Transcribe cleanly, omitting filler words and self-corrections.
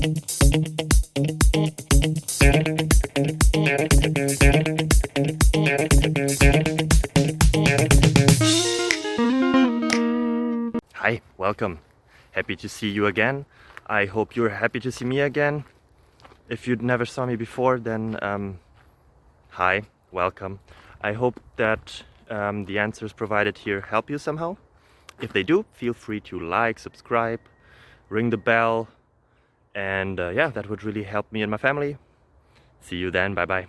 Hi, welcome. Happy to see you again. I hope you're happy to see me again. If you never saw me before, then hi, welcome. I hope that the answers provided here help you somehow. If they do, feel free to like, subscribe, ring the bell, and yeah, that would really help me and my family. See you then, bye bye.